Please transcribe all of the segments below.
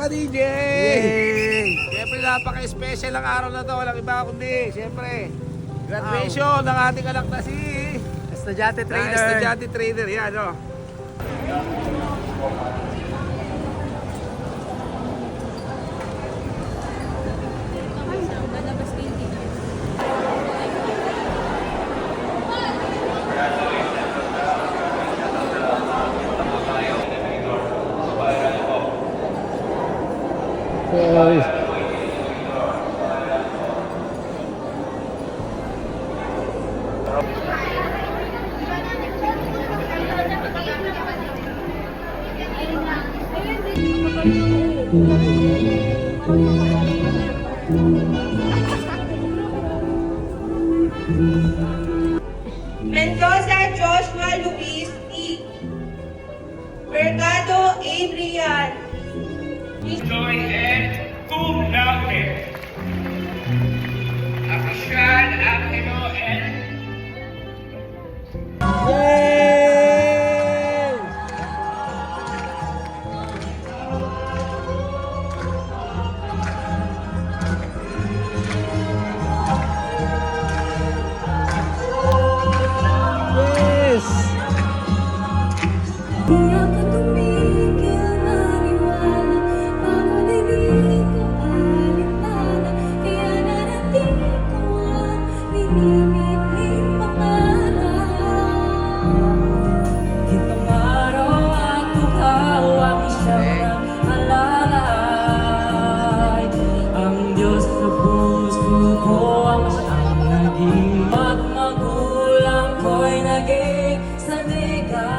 ka-DJ! Yay! Siyempre, napaka-special ang araw na to. Walang iba kundi, siyempre, graduation ng ating anak na si... Estudyante trader. Estudyante trader, yan, o. Mendoza Joshua Luis T. Mercado Adrian. Joy and cum laude. Official Angelo and Yay! Yes! Di ako tumigil maniwala, pag-ibig ko alintana, kaya narating ko ang minimiting pangarap. Kitang araw at tukaw ang isang alalay, ang Diyos sa puso ko ang siyang naging at magulang ko'y naging sandigan.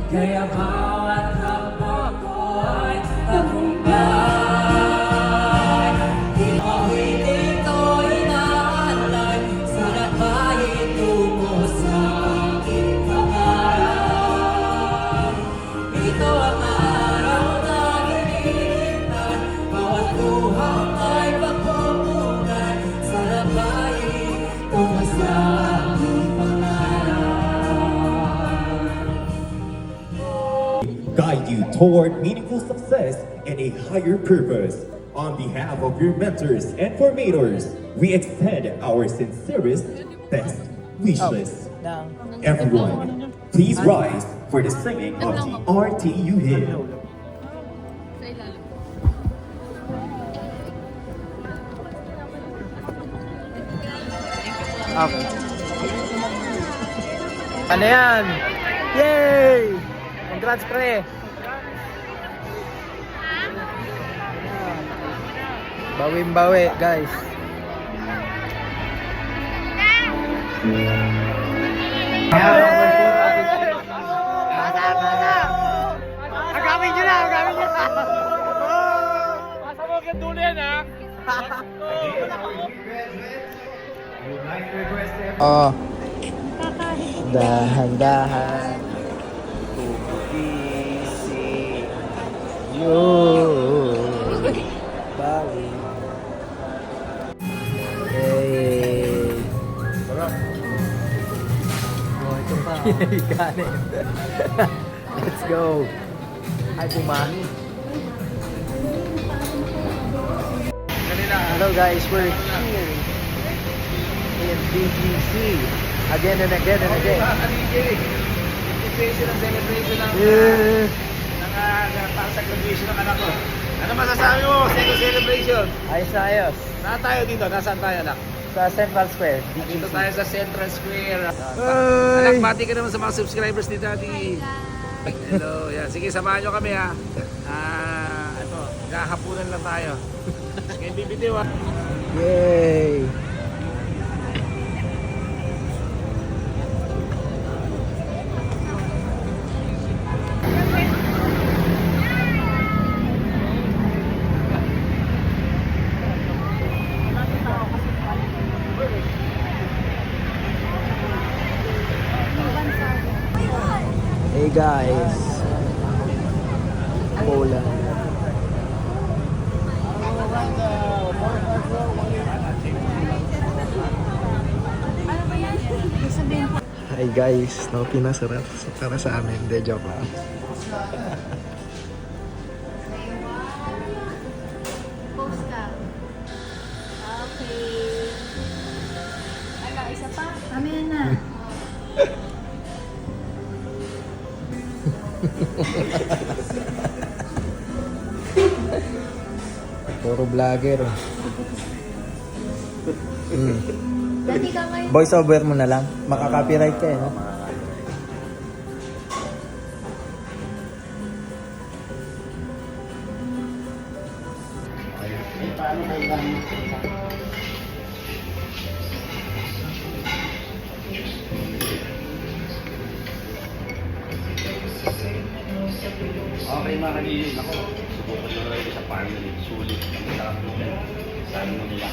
Kaya bawat kapwa ko ay tagumpay. Di ako'y dito inaalay, sulat bayin tungo sa aking pangarap. Ito ang araw na hinihintay, bawat luhang ay pagpupunan sa labayin tungo sa aking pangarap. Guide you toward meaningful success and a higher purpose. On behalf of your mentors and formators, we extend our sincerest best wishes. Everyone, please rise for the singing of the RTU hymn. Okay. Ano yan? Yay! Congrats, pre! Bawing-bawi, guys. Agawin nyo na! Agawin nyo na! Pasa mo kang dulo yan, ha? Oh. Dahan-dahan. Easy. You. Bawi. Hey. Oh, ito pa. Kanin. Let's go. Ay, pumahi. Hello guys, we're here in BGC again and again and again. Celebration ang celebration ng para sa graduation ng anak ko. Ano masasabi mo sa celebration? Ayos na ayos. Saan tayo dito? Nasaan tayo, anak? Sa Central Square, Dito BGC. tayo sa Central Square. Ay! Anak, bati ka naman sa mga subscribers ni Daddy. Hello, yan. Sige, samahan nyo kami, ha. Ito, naghahapunan lang tayo. Sige, bibitiw, ha. Yay! Hey guys, Poland. Hi guys, no pinasarap para sa amin. De joke lang. Okay. Ano, isa pa? Mamaya na. Puro vlogger. Dati ka ngayon. Voice over mo na lang. Makaka-copyright ka eh. No? Okay mga kanilin, ako. Subukan nyo rin sa family. Sulit. Ang sarap nila. Sana mo nila.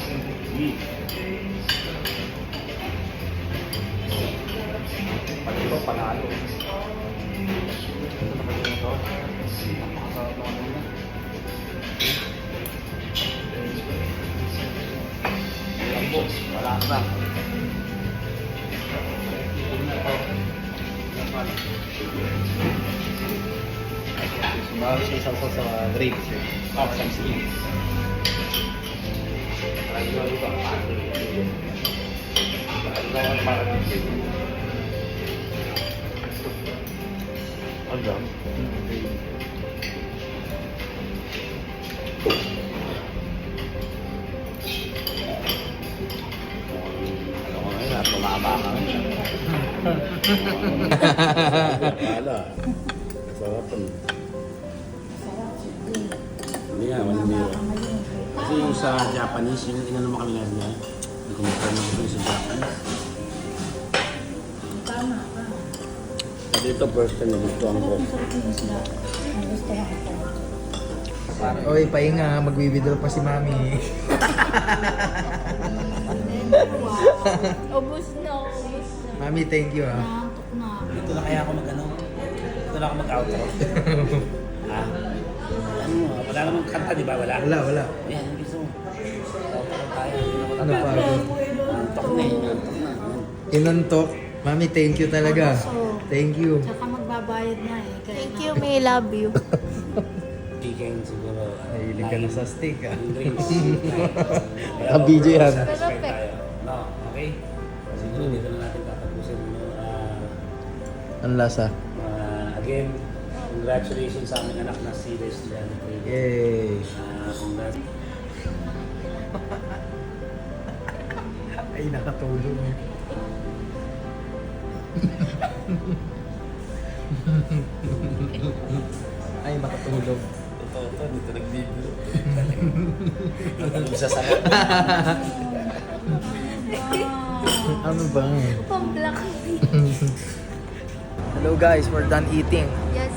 Pag ito, panalo. Ito naman yung ito. Napakasarap naman nila. Ayan po, wala na. Sumawag siya isang sa grapes. Oh, some skins. Parang yun ito ang pati. Parang ito ang pati. Ano? Ano ko ngayon, tumama ka ngayon. Wala. Sarapan. Hindi nga, walang biro. Kasi yung sa Japanese, yung inano mo kami niya, nag-compare naman ko yung sa Japanese. Tama ka. Kasi ito first time na gustuhan ko. Oy, pahinga. Mag-withdraw pa si Mami. Ubus na, ubus na. Mami, thank you ah. Nakaktok na. Dito na kaya ako mag-ano? Dito na ako mag-outro. Ha? Ano mo? Wala namang kanta, di ba? Wala? Wala. Ayan, ang gusto mo. Outro tayo. Ano pa? Antok na eh. Antok na. Inantok. Mami, thank you talaga. Thank you. Tsaka magbabayad na eh. Thank you, may love you. Chicken siguro. Nahilig ka na sa steak ah. Drinks. Naka-video yan. Satisfied tayo. No, okay? Siguro dito na natin tatapusin. Ang lasa. Again, congratulations sa aming anak na si Leslie. Yay. Congrats. Ay, nakatulong. Ay, makatulog. Totoo to, dito nag-video. Natulog sa sakit. Ano ba? Pang-black. Hello guys, we're done eating Yes.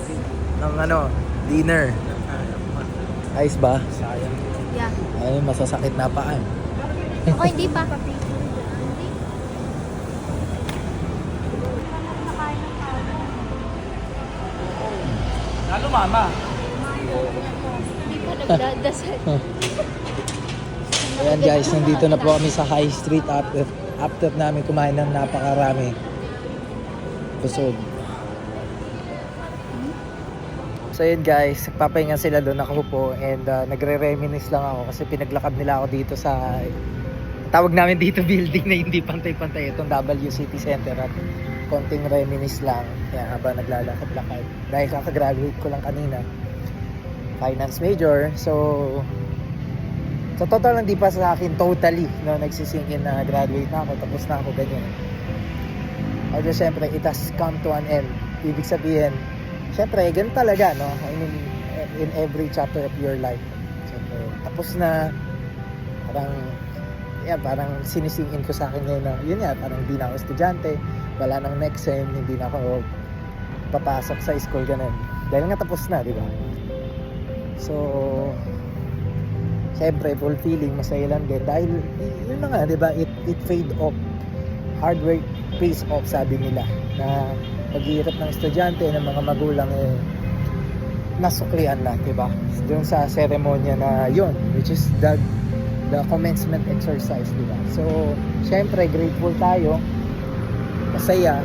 ng dinner. Ayos ba? Sayang. Yeah. Ay, masasakit na pa eh. Ako hindi pa. Lalo mama. Hindi pa nagdadasal. Ayan guys, nandito na po kami sa High Street after namin kumain ng napakarami. Busog. So yun guys, nagpapahinga sila doon, ako po, and nagre-reminisce lang ako kasi pinaglakad nila ako dito sa tawag namin dito building na hindi pantay-pantay, itong WCT Center, at konting reminisce lang kaya habang naglalakad-lakad dahil kakagraduate ko lang kanina, finance major. So sa totoo lang di pa sa akin totally nagsisink in na graduate na ako, tapos na ako, ganyan. Although syempre it has come to an end, ibig sabihin syempre, ganun talaga, no? I mean, in every chapter of your life. Syempre, tapos na, parang sinisingin ko sa akin ngayon na, yun nga, parang hindi na ako estudyante, wala nang next sem, hindi na ako papasok sa school, ganun. Dahil nga tapos na, di ba? So, syempre, fulfilling, masaya lang din. Dahil, yun na nga, di ba, it paid off. Hard work pays off, sabi nila, na paghihirap ng estudyante, ng mga magulang, nasuklian na, diba? Doon sa seremonya na yun, which is the commencement exercise, diba? So, syempre, grateful tayo, masaya,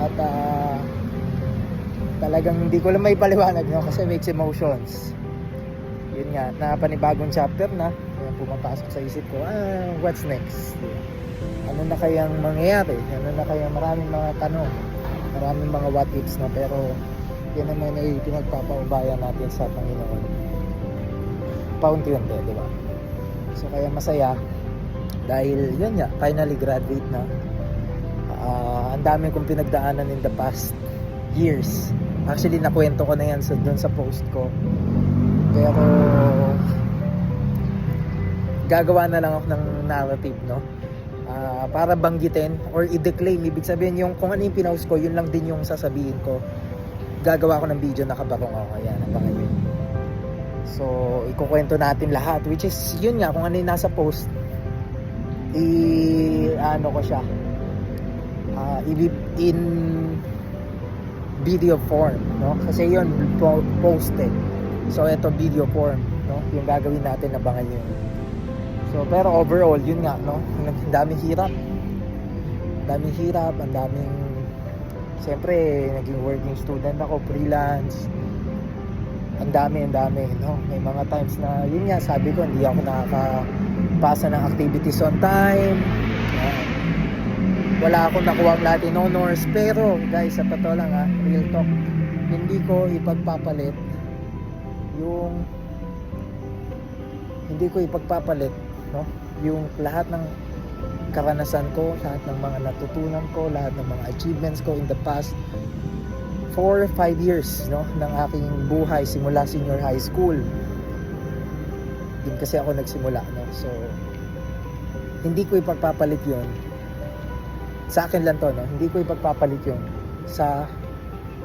at talagang hindi ko lang may paliwanag, no? Kasi mixed emotions. Yun nga, na panibagong chapter na, pumapasok sa isip ko, what's next? Ano na kayang mangyayari? Ano na kayang maraming mga tanong, maraming mga what ifs, no? Pero yan naman ay pinagpapaubaya natin sa Panginoon. Paunti-unti, di ba? So kaya masaya dahil yun nga, finally graduate na. Ang dami kong pinagdaanan in the past years. Actually, nakwento ko na yan doon sa post ko. Pero gagawa na lang ako ng narrative, no? Para banggitin or i-declaim. Ibig sabihin yung kung ano yung pinost ko, yun lang din yung sasabihin ko. Gagawa ko ng video, nakabarong ako. Ayan, abangan yun. So, ikukwento natin lahat, which is yun nga, kung ano yung nasa post, ano ko siya, in video form, no? Kasi yun posted. So ito video form, no? Yung gagawin natin, abangan yun. So pero overall yun nga, no? Ang daming hirap. Ang daming siyempre naging working student ako, freelance. Ang dami, no? May mga times na yun nga, sabi ko hindi ako nakakapasa ng activities on time. Wala akong nakuha ang Latin honors, pero guys, sa totoo lang real talk, hindi ko ipagpapalit no, yung lahat ng karanasan ko, lahat ng mga natutunan ko, lahat ng mga achievements ko in the past 4-5 years, no, ng aking buhay simula senior high school. Yun kasi ako nagsimula, no. So hindi ko ipagpapalit yun. Sa akin lang to, no? Hindi ko ipagpapalit yun sa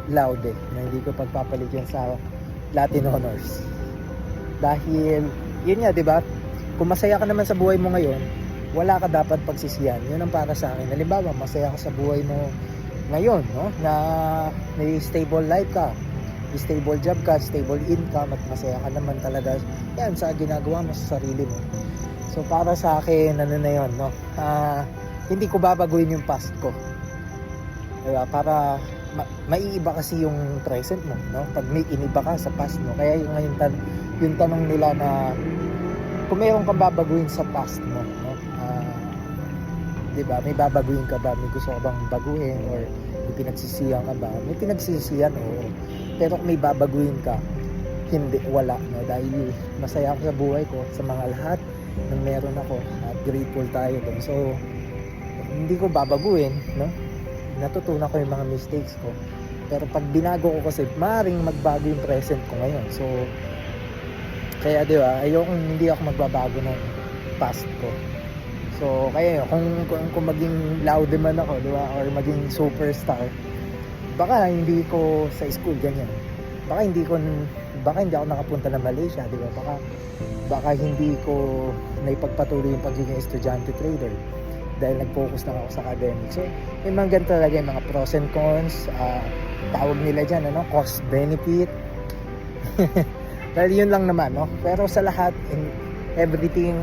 Laude, no? Hindi ko ipagpapalit yun sa Latin Honors. Dahil, yun nga, di ba? Kung masaya ka naman sa buhay mo ngayon, wala ka dapat pagsisiyan. Yun ang para sa akin. Halimbawa, masaya ka sa buhay mo ngayon, no? Na may stable life ka, may stable job ka, stable income, at masaya ka naman talaga yan sa ginagawa mo sa sarili mo. So, para sa akin, ano na yun, no? Hindi ko babaguhin yung past ko. Diba? Para maiiba kasi yung present mo, no? Pag may iniba ka sa past mo. Kaya yung ngayon yung tanong nila na kung mayroon kang babaguhin sa past mo, no? Diba? May babaguhin ka ba? May gusto ka bang baguhin? Or may pinagsisiyan ka ba? May pinagsisiyan, oo. Pero kung may babaguhin ka, hindi, wala, no? Dahil masaya ako sa buhay ko, sa mga lahat ng meron ako, at grateful tayo dun. So hindi ko babaguhin, no? Natutunan ko yung mga mistakes ko. Pero pag binago ko kasi, maaaring magbago yung present ko ngayon. So, kaya di ba, hindi ako magbabago ng past ko. So, kaya yun, kung maging loud man ako, di ba? Or maging superstar, baka hindi ko sa school ganyan. Baka hindi ako nakapunta ng Malaysia, di ba? Baka hindi ko naipagpatuloy yung pagiging estudyante trader dahil nag-focus lang ako sa academics. So, may mga ganito talaga yung mga pros and cons, tawag nila dyan, ano, cost benefit. Dahil yun lang naman, no? Pero sa lahat, in everything,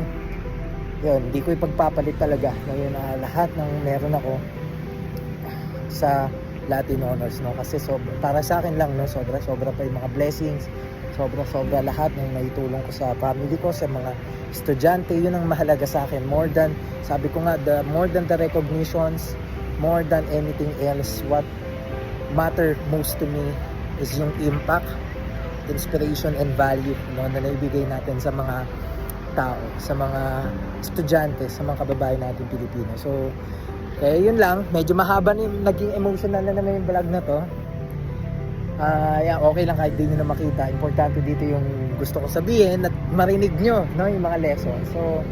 yun, hindi ko ipagpapalit talaga ngayon na lahat ng meron ako sa Latin Honors, no? Kasi para sa akin lang, no, sobra pa yung mga blessings, sobra lahat ng naitulong ko sa family ko, sa mga estudyante. Yun ang mahalaga sa akin, more than, sabi ko nga, more than the recognitions, more than anything else, what matter most to me is yung impact, inspiration and value, no, na naibigay natin sa mga tao, sa mga estudyante, sa mga kababayan natin Pilipino. So kaya yun lang, medyo mahaba na yung naging emotional na naman yung vlog na to. Yeah, okay lang kahit di nyo na makita. Importante dito yung gusto ko sabihin at marinig nyo, no, yung mga lessons. So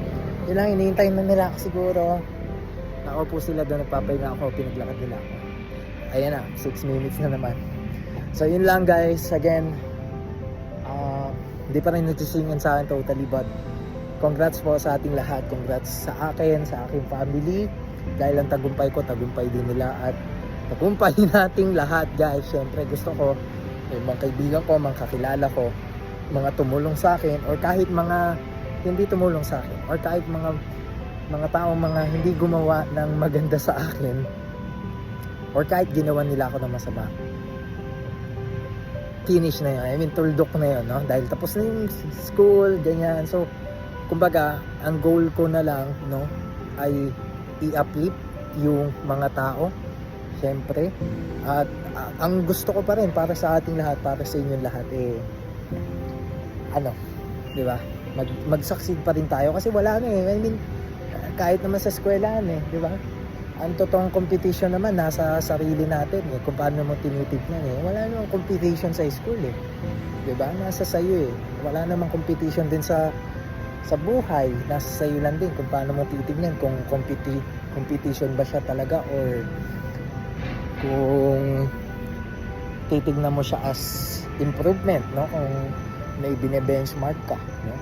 yun lang, hinihintay na nila ako siguro. Nakaupo sila doon, nagpapahinga ako, pinaglakad nila ako. Ayan na, 6 minutes na naman. So yun lang guys, again, hindi pa rin nagsisingan sa akin totally, but congrats po sa ating lahat. Congrats sa akin, sa aking family. Dahil ang tagumpay ko, tagumpay din nila, at tagumpay nating lahat guys. Siyempre gusto ko yung mga kaibigan ko, mga kakilala ko, mga tumulong sa akin, or kahit mga hindi tumulong sa akin, or kahit mga taong mga hindi gumawa ng maganda sa akin, or kahit ginawa nila ako ng masama, finish na yun. I mean, tuldok na yun, no? Dahil tapos na yung school, ganyan. So kumbaga, ang goal ko na lang, no, ay i-uplift yung mga tao, syempre. At ang gusto ko pa rin para sa ating lahat, para sa inyong lahat, di ba? Mag-succeed pa rin tayo kasi wala na I mean, kahit naman sa eskwelahan di ba? Ang totoong competition naman nasa sarili natin kung paano mo tinitignan Wala namang competition sa school di ba? Nasa sayo Wala namang competition din sa buhay, nasa sayo lang din kung paano mo titignan kung competition ba siya talaga or kung titignan mo siya as improvement, no? Kung may bine-benchmark ka, no?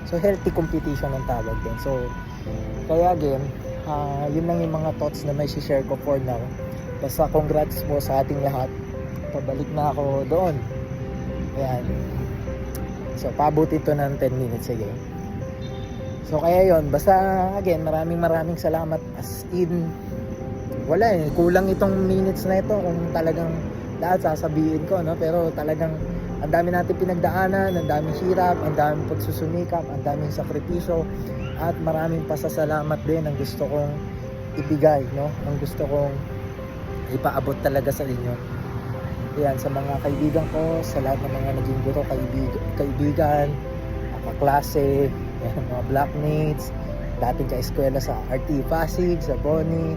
So healthy competition ang tawag din. So kaya again, yun lang yung mga thoughts na may share ko for now. Basta congrats po sa ating lahat. Pabalik na ako doon. Ayan. So paabot ito ng 10 minutes sige. So kaya yon, basta again, maraming salamat as in wala kulang itong minutes na ito kung talagang lahat sasabihin ko, no? Pero talagang ang dami natin pinagdaanan, ang daming hirap, ang daming pagsusumikap, ang daming sakripisyo at maraming pasasalamat din ang gusto kong ibigay, no? Ang gusto kong ipaabot talaga sa inyo. Yan, sa mga kaibigan ko, sa lahat ng mga naging guro, kaibigan, kaklase, mga blockmates, dating ka-eskwela sa RT Pasig, sa Bonnie,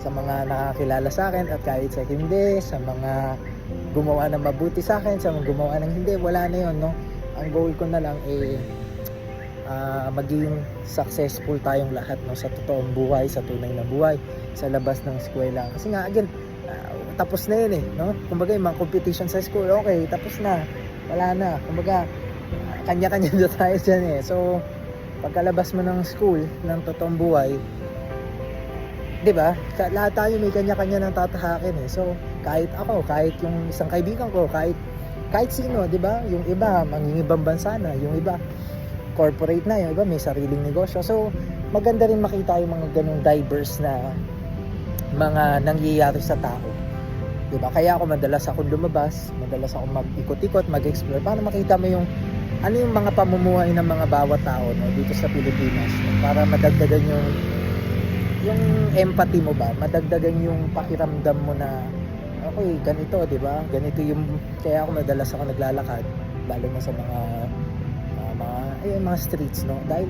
sa mga nakakilala sa akin at kahit sa hindi, sa mga gumawa ng mabuti sa akin, sa mga gumawa ng hindi, wala na yun, no? Ang goal ko na lang maging successful tayong lahat, no? Sa totoong buhay, sa tunay na buhay, sa labas ng eskwela. Kasi nga, again, tapos na yun no? Kumbaga, yung mga competition sa school, okay, tapos na, wala na. Kumbaga, kanya-kanya na tayo dyan So, pagkalabas mo ng school, ng totoong buhay, di ba? Lahat tayo may kanya-kanya ng tatahakin So, kahit ako, kahit yung isang kaibigan ko, kahit sino, di ba? Yung iba, mangingibang bansa na, yung iba, corporate na, yung iba, may sariling negosyo. So, maganda rin makita yung mga ganung diverse na mga nangyayari sa tao. Di ba? Kaya ako madalas akong lumabas, madalas akong mag-ikot-ikot, mag-explore, para makita mo yung ano yung mga pamumuhay ng mga bawat tao, no, dito sa Pilipinas, para madagdagan yung empathy mo ba, madagdagan yung pakiramdam mo na okay, ganito, di ba? Ganito yung, kaya ako madalas ako naglalakad, lalo na sa mga streets, no? Dahil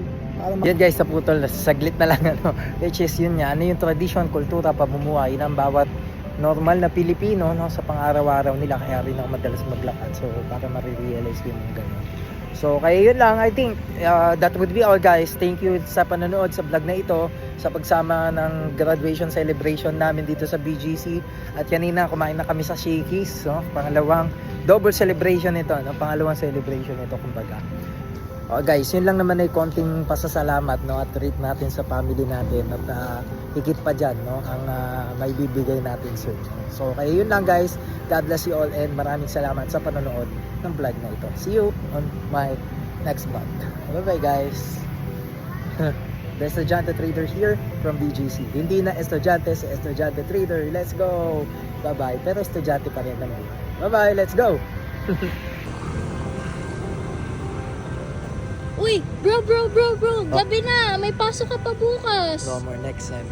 yan guys, sa putol, saglit na lang which is yun nga, ano yung tradition, kultura, pamumuhay ng bawat normal na Pilipino, no, sa pang-araw-araw nila, kaya rin ako madalas maglakad, so para ma-realize din yung gano'n. So kaya yun lang, I think that would be all guys. Thank you sa panonood sa vlog na ito, sa pagsama ng graduation celebration namin dito sa BGC. At kanina kumain na kami sa Shakey's, no? Pangalawang double celebration ito, no? Pangalawang celebration ito kumbaga. Guys, yun lang naman ay konting pasasalamat, no, at treat natin sa family natin at higit pa dyan, no, ang may bibigay natin soon. So kaya yun lang guys, God bless you all and maraming salamat sa panonood ng vlog na ito. See you on my next vlog. Bye bye guys. The Estudyante Trader here from BGC. Hindi na estudyante, si Estudyante Trader. Let's go. Bye bye. Pero estudyante pa rin naman. Bye bye. Let's go. Uy, bro, gabi na. May pasok ka pa bukas. No more next time.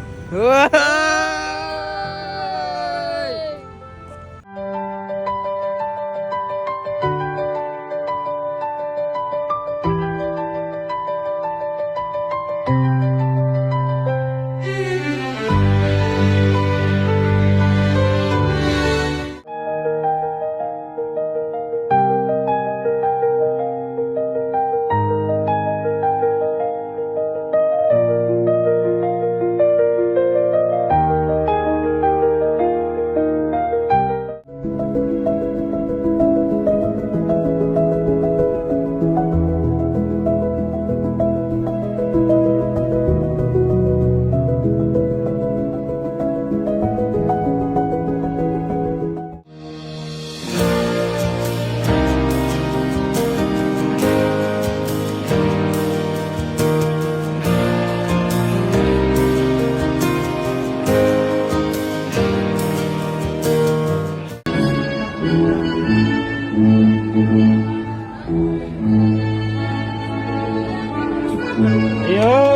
Thank you.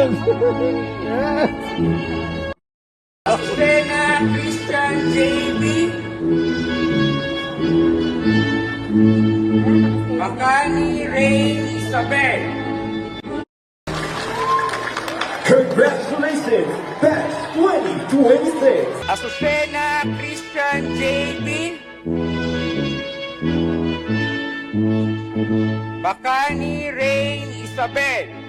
yun! Azucena Christian JB. Makani Rain Isabel. Congratulations, Batch 2026! Azucena Christian JB. Makani Rain Isabel.